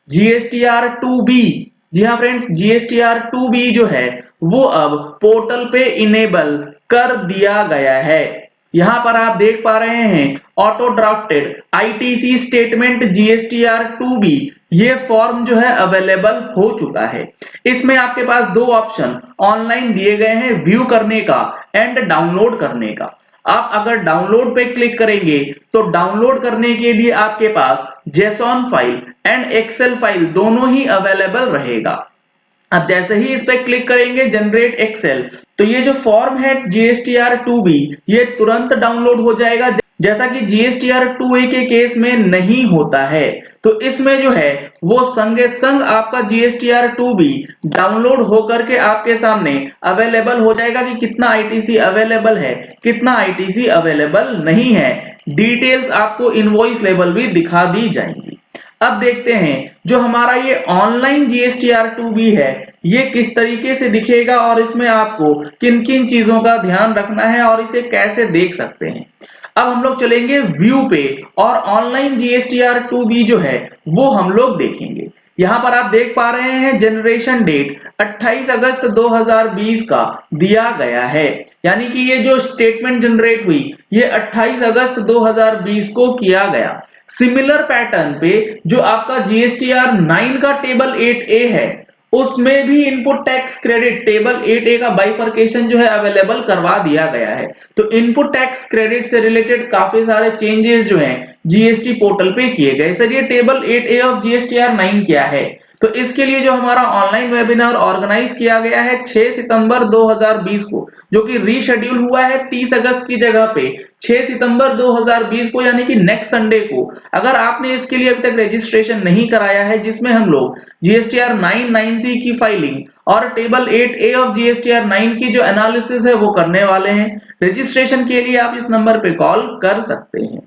GSTR 2B। जी हाँ friends, GSTR 2B जो है वो अब पोर्टल पे इनेबल कर दिया गया है। यहां पर आप देख पा रहे हैं auto drafted ITC statement GSTR 2B, ये फॉर्म जो है अवेलेबल हो चुका है। इसमें आपके पास दो ऑप्शन ऑनलाइन दिए गए हैं, व्यू करने का एंड डाउनलोड करने का। आप अगर डाउनलोड पे क्लिक करेंगे तो डाउनलोड करने के लिए आपके पास JSON file and Excel file दोनों ही अवेलेबल रहेगा। अब जैसे ही इस पे क्लिक करेंगे जनरेट एक्सेल, तो ये जो फॉर्म है जीएसटीआर 2B ये तुरंत डाउनलोड हो जाएगा, जैसा कि जीएसटीआर 2A के केस में नहीं होता है। तो इसमें जो है वो संगे संग आपका जीएसटीआर 2B डाउनलोड होकर के आपके सामने अवेलेबल हो जाएगा कि कितना आईटीसी अवेलेबल है, कितना आईटीसी अवेलेबल नहीं है। डिटेल्स आपको इनवॉइस लेवल भी दिखा दी जाएंगी। अब देखते हैं जो हमारा ये ऑनलाइन जीएसटीआर 2B है ये किस तरीके से दिखेगा और इसमें आपको किन किन चीजों का ध्यान रखना है और इसे कैसे देख सकते हैं। अब हम लोग चलेंगे व्यू पे और ऑनलाइन जीएसटीआर 2B जो है वो हम लोग देखेंगे। यहां पर आप देख पा रहे हैं जनरेशन डेट 28 अगस्त 2020 का दिया गया है, यानी कि ये जो स्टेटमेंट जनरेट हुई ये 28 अगस्त 2020 को किया गया। सिमिलर पैटर्न पे जो आपका जीएसटीआर 9 का टेबल 8A है उसमें भी input tax credit table 8A का बाइफरकेशन जो है अवेलेबल करवा दिया गया है। तो इनपुट टैक्स क्रेडिट से रिलेटेड काफी सारे चेंजेस जो हैं जीएसटी पोर्टल पे किए गए। सर ये टेबल 8A ऑफ जीएसटीआर 9 क्या है? तो इसके लिए जो हमारा ऑनलाइन वेबिनार ऑर्गेनाइज किया गया है 6 सितंबर 2020 को, जो कि रीशेड्यूल हुआ है 30 अगस्त की जगह पे 6 सितंबर 2020 को, यानी कि नेक्स्ट संडे को। अगर आपने इसके लिए अभी तक रजिस्ट्रेशन नहीं कराया है, जिसमें हम लोग जीएसटीआर 9 की फाइलिंग और टेबल 8A ऑफ जीएसटीआर 9 की जो एनालिसिस है वो करने वाले हैं, रजिस्ट्रेशन के लिए आप इस नंबर पे कॉल कर सकते हैं।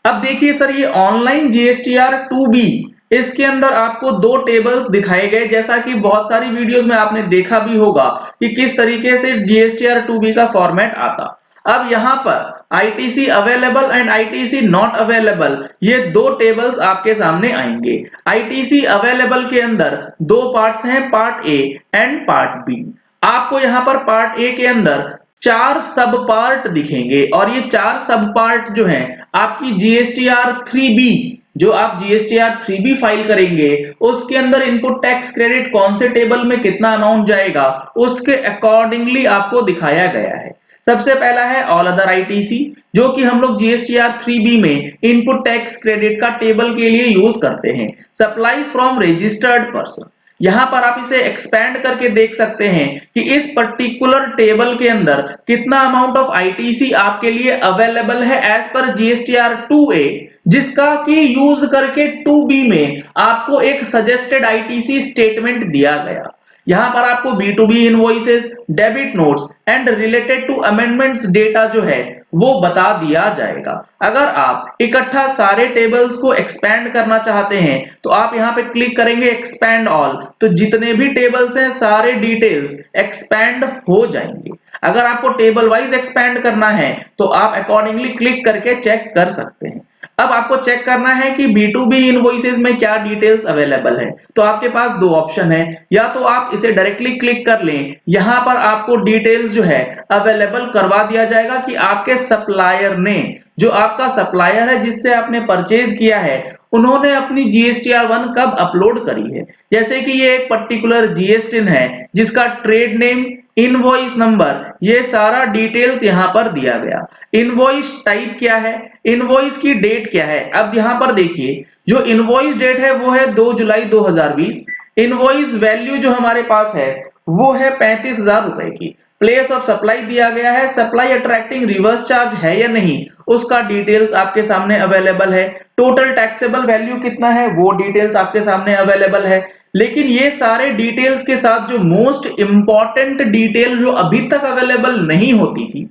अब देखिए सर ये ऑनलाइन जीएसटीआर 2B इसके अंदर आपको दो टेबल्स दिखाए गए, जैसा कि बहुत सारी वीडियोस में आपने देखा भी होगा कि किस तरीके से जीएसटीआर 2B का फॉर्मेट आता। अब यहाँ पर ITC available and ITC not available ये दो टेबल्स आपके सामने आएंगे। आईटीसी अवेलेबल के अंदर दो पार्ट्स हैं, part A and part B. आपको यहाँ पर पार्ट ए के अंदर चार सब पार्ट दिखेंगे और ये चार सब पार्ट जो हैं आपकी जीएसटीआर 3B, जो आप जीएसटीआर 3B फाइल करेंगे उसके अंदर इनपुट टैक्स क्रेडिट कौन से टेबल में कितना अमाउंट जाएगा उसके अकॉर्डिंगली आपको दिखाया गया है। सबसे पहला है ऑल अदर आईटीसी, जो कि हम लोग जीएसटीआर 3B में इनपुट टैक्स क्रेडिट का टेबल के लिए यूज करते हैं। सप्लाईज फ्रॉम रजिस्टर्ड पर्सन, यहां पर आप इसे एक्सपेंड करके देख सकते हैं कि इस पर्टिकुलर टेबल के अंदर कितना अमाउंट ऑफ आईटीसी आपके लिए अवेलेबल है एज पर जीएसटीआर 2A, जिसका कि यूज करके 2B में आपको एक सजेस्टेड आईटीसी स्टेटमेंट दिया गया। यहां पर आपको B2B invoices, debit notes and related to amendments data जो है वो बता दिया जाएगा। अगर आप इकट्ठा सारे टेबल्स को एक्सपेंड करना चाहते हैं तो आप यहां पे क्लिक करेंगे एक्सपेंड ऑल, तो जितने भी टेबल्स हैं सारे डिटेल्स एक्सपेंड हो जाएंगे। अगर आपको टेबल वाइज एक्सपेंड करना है तो आप अकॉर्डिंगली क्लिक करके चेक कर सकते हैं। अब आपको चेक करना है कि B2B इनवॉइसेस में क्या डिटेल्स अवेलेबल है, तो आपके पास दो ऑप्शन है, या तो आप इसे डायरेक्टली क्लिक कर लें, यहां पर आपको डिटेल्स जो है अवेलेबल करवा दिया जाएगा कि आपके सप्लायर ने, जो आपका सप्लायर है जिससे आपने परचेज किया है, उन्होंने अपनी जीएसटीआर 1 कब अपलोड करी है। जैसे कि ये एक पर्टिकुलर जीएसटिन है जिसका ट्रेड नेम, इनवॉइस नंबर, ये सारा डिटेल्स यहां पर दिया गया। इनवॉइस टाइप क्या है, इनवॉइस की डेट क्या है। अब यहां पर देखिए जो इनवॉइस डेट है वो है 2 जुलाई 2020। इनवॉइस वैल्यू जो हमारे पास है वो है 35,000 रुपए की। प्लेस ऑफ सप्लाई दिया गया है, सप्लाई अट्रैक्टिंग रिवर्स चार्ज है या नहीं उसका डिटेल्स आपके सामने अवेलेबल है। टोटल टैक्सेबल वैल्यू कितना है वो डिटेल्स आपके सामने अवेलेबल है। लेकिन ये सारे डिटेल्स के साथ जो मोस्ट इंपॉर्टेंट डिटेल जो अभी तक अवेलेबल नहीं होती थी,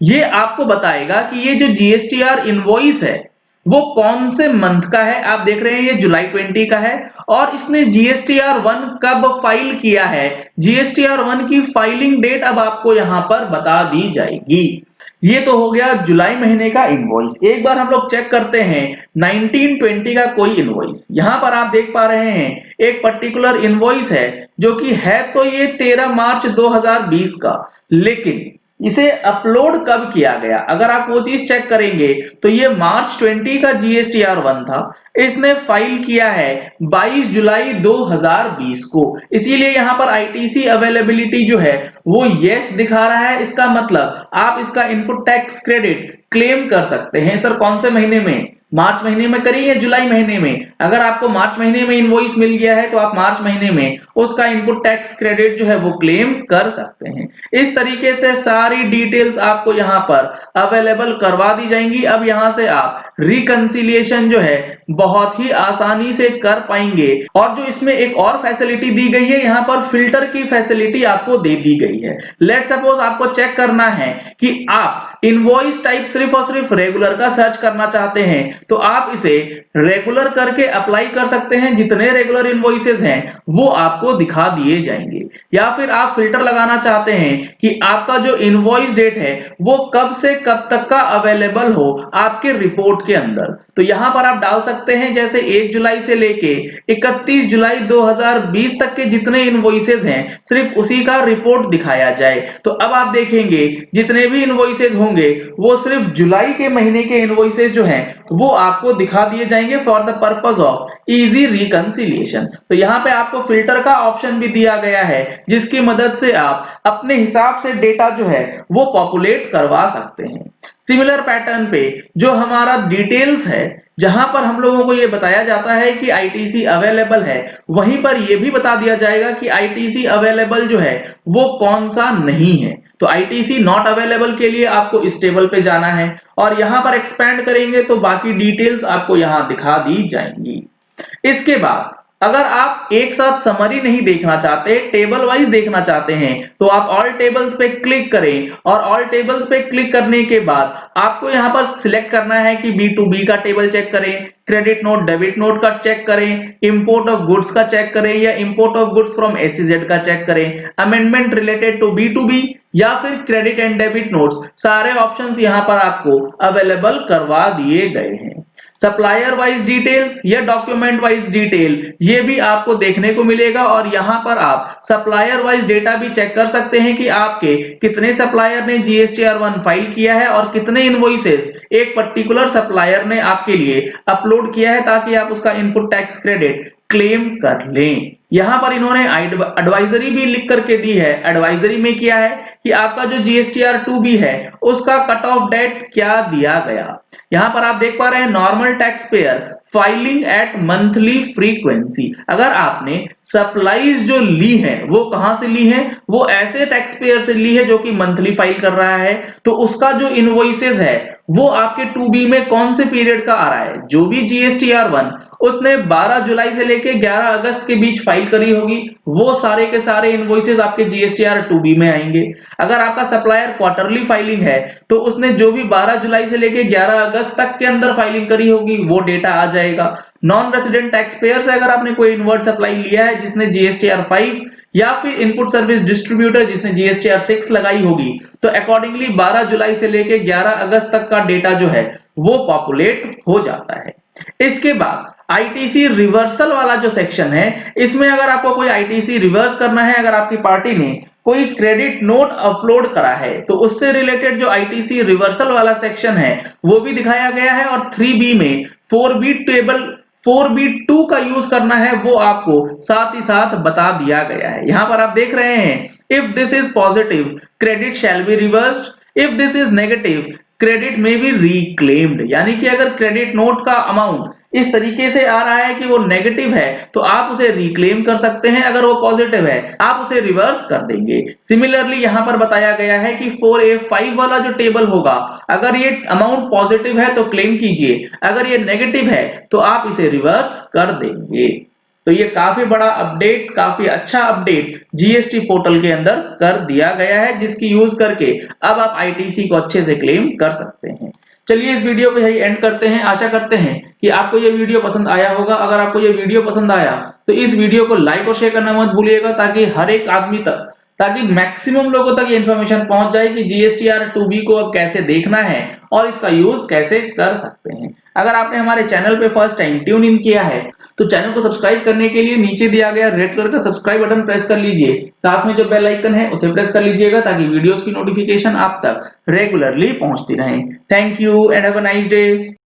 ये आपको बताएगा कि ये जो जीएसटीआर इनवॉइस है वो कौन से मंथ का है। आप देख रहे हैं ये जुलाई 20 का है और इसने जीएसटीआर 1 कब फाइल किया है। जीएसटीआर 1 की फाइलिंग डेट अब आपको यहां पर बता दी जाएगी। ये तो हो गया जुलाई महीने का इनवॉइस। एक बार हम लोग चेक करते हैं 1920 का कोई इनवॉइस। यहां पर आप देख पा रहे हैं एक पर्टिकुलर इनवॉइस है जो कि है तो ये 13 मार्च 2020 का, लेकिन इसे अपलोड कब किया गया अगर आप वो चीज चेक करेंगे तो ये मार्च 20 का GSTR1 था। इसने फाइल किया है 22 जुलाई 2020 को, इसीलिए यहां पर ITC अवेलेबिलिटी जो है वो यस दिखा रहा है। इसका मतलब आप इसका इनपुट टैक्स क्रेडिट क्लेम कर सकते हैं। सर कौन से महीने में, मार्च महीने में करें या जुलाई महीने में? अगर आपको मार्च महीने में इनवॉइस मिल गया है तो आप मार्च महीने में उसका इनपुट टैक्स क्रेडिट जो है वो क्लेम कर सकते हैं। इस तरीके से सारी डिटेल्स आपको यहाँ पर अवेलेबल करवा दी जाएंगी। अब यहाँ से आप रिकंसिलिएशन जो है बहुत ही आसानी से कर पाएंगे। और जो इसमें एक और फैसिलिटी दी गई है, यहाँ पर फिल्टर की फैसिलिटी आपको दे दी गई है। लेट सपोज आपको चेक करना है कि आप इनवॉइस टाइप सिर्फ और सिर्फ रेगुलर का सर्च करना चाहते हैं तो आप इसे रेगुलर करके अप्लाई कर सकते हैं। जितने रेगुलर इनवॉइसेस हैं वो आपको दिखा दिए जाएंगे। या फिर आप फिल्टर लगाना चाहते हैं कि आपका जो इनवॉइस डेट है वो कब से कब तक का अवेलेबल हो आपके रिपोर्ट के अंदर, तो यहां पर आप डाल सकते हैं जैसे 1 जुलाई से लेके 31 जुलाई 2020 तक के जितने इनवॉइसेस हैं सिर्फ उसी का रिपोर्ट दिखाया जाए। तो अब आप देखेंगे जितने भी इनवॉइसेस होंगे वो सिर्फ जुलाई के महीने के इनवॉइसेस जो हैं वो आपको दिखा दिए जाएंगे for the purpose of easy reconciliation. तो यहाँ पे आपको फिल्टर का ऑप्शन भी दिया गया है जिसकी मदद से आप अपने हिसाब से डेटा जो है वो पॉपुलेट करवा सकते हैं। सिमिलर पैटर्न पे जो हमारा डिटेल्स है जहां पर हम लोगों को ये बताया जाता है कि ITC अवेलेबल है, वहीं पर यह भी बता दिया जाएगा कि ITC अवेलेबल जो है वो कौन सा नहीं है। तो ITC नॉट अवेलेबल के लिए आपको इस टेबल पे जाना है और यहां पर एक्सपेंड करेंगे तो बाकी डिटेल्स आपको यहां दिखा दी जाएंगी। इसके बाद अगर आप एक साथ समरी नहीं देखना चाहते, टेबल वाइज देखना चाहते हैं तो आप ऑल टेबल्स पे क्लिक करें और ऑल टेबल्स पे क्लिक करने के बाद आपको यहां पर सिलेक्ट करना है कि B2B का टेबल चेक करें, क्रेडिट नोट डेबिट नोट का चेक करें, इंपोर्ट ऑफ गुड्स का चेक करें या import of goods from SEZ का चेक करें, अमेंडमेंट रिलेटेड टू B2B या फिर क्रेडिट एंड डेबिट नोट्स। सारे ऑप्शंस यहां पर आपको अवेलेबल करवा दिए गए हैं। सप्लायर वाइज डिटेल्स या डॉक्यूमेंट वाइज डिटेल ये भी आपको देखने को मिलेगा और यहां पर आप सप्लायर वाइज डेटा भी चेक कर सकते हैं कि आपके कितने सप्लायर ने GSTR1 फाइल किया है और कितने इनवॉइसेस एक पर्टिकुलर सप्लायर ने आपके लिए अपलोड किया है ताकि आप उसका इनपुट टैक्स क्रेडिट क्लेम कर लें। यहां पर इन्होंने एडवाइजरी भी लिख करके दी है। एडवाइजरी में किया है कि आपका जो GSTR2B है उसका कट ऑफ डेट क्या दिया गया। यहां पर आप देख पा रहे हैं normal tax payer filing at monthly frequency. अगर आपने सप्लाईज जो ली है वो कहां से ली है, वो ऐसे टैक्स पेयर से ली है जो कि मंथली फाइल कर रहा है, तो उसका जो इनवॉइसेस है वो आपके 2B में कौन से पीरियड का आ रहा है। जो भी GSTR1 उसने 12 जुलाई से लेके 11 अगस्त के बीच फाइल करी होगी वो सारे के सारे इनवॉइसेस आपके GSTR2B में आएंगे। अगर आपका सप्लायर क्वार्टरली फाइलिंग है तो उसने जो भी 12 जुलाई से लेके 11 अगस्त तक के अंदर फाइलिंग करी होगी वो डेटा आ जाएगा। नॉन रेजिडेंट टैक्स पेयर से अगर आपने कोई इनवर्ट सप्लाई लिया है जिसने GSTR5 या फिर इनपुट सर्विस डिस्ट्रीब्यूटर जिसने GSTR6 लगाई होगी तो अकॉर्डिंगली 12 जुलाई से लेके 11 अगस्त तक का डेटा जो है वो पॉपुलेट हो जाता है। इसके बाद ITC रिवर्सल वाला जो सेक्शन है इसमें अगर आपको कोई ITC रिवर्स करना है, अगर आपकी पार्टी ने कोई क्रेडिट नोट अपलोड करा है तो उससे रिलेटेड जो ITC रिवर्सल वाला सेक्शन है वो भी दिखाया गया है। और 3B में 4B टेबल 4B2 का यूज करना है वो आपको साथ ही साथ बता दिया गया है। यहां पर आप देख रहे हैं if this is positive credit shall be reversed, if this is negative credit में बी रिक्लेम्ड। यानी कि अगर क्रेडिट नोट का अमाउंट इस तरीके से आ रहा है कि वो नेगेटिव है तो आप उसे रिक्लेम कर सकते हैं, अगर वो पॉजिटिव है आप उसे रिवर्स कर देंगे। सिमिलरली यहां पर बताया गया है कि 4A5 वाला जो टेबल होगा अगर ये अमाउंट पॉजिटिव है तो क्लेम कीजिए, अगर ये नेगेटिव है तो आप इसे रिवर्स कर देंगे। तो ये काफी बड़ा अपडेट, काफी अच्छा अपडेट GST पोर्टल के अंदर कर दिया गया है जिसकी यूज करके अब आप ITC को अच्छे से क्लेम कर सकते हैं। चलिए इस वीडियो को यही एंड करते हैं। आशा करते हैं कि आपको ये वीडियो पसंद आया होगा। अगर आपको ये वीडियो पसंद आया तो इस वीडियो को लाइक और शेयर करना मत भूलिएगा ताकि हर एक आदमी तक ताकि मैक्सिमम लोगों तक ये इन्फॉर्मेशन पहुंच जाए कि जीएसटीआर 2B को अब कैसे देखना है और इसका यूज कैसे कर सकते हैं। अगर आपने हमारे चैनल पे फर्स्ट टाइम ट्यून इन किया है तो चैनल को सब्सक्राइब करने के लिए नीचे दिया गया रेड कलर का सब्सक्राइब बटन प्रेस कर लीजिए। साथ में जो बेल आइकन है उसे प्रेस कर लीजिएगा ताकि वीडियोस की नोटिफिकेशन आप तक रेगुलरली पहुंचती रहे। Thank you and have a nice day.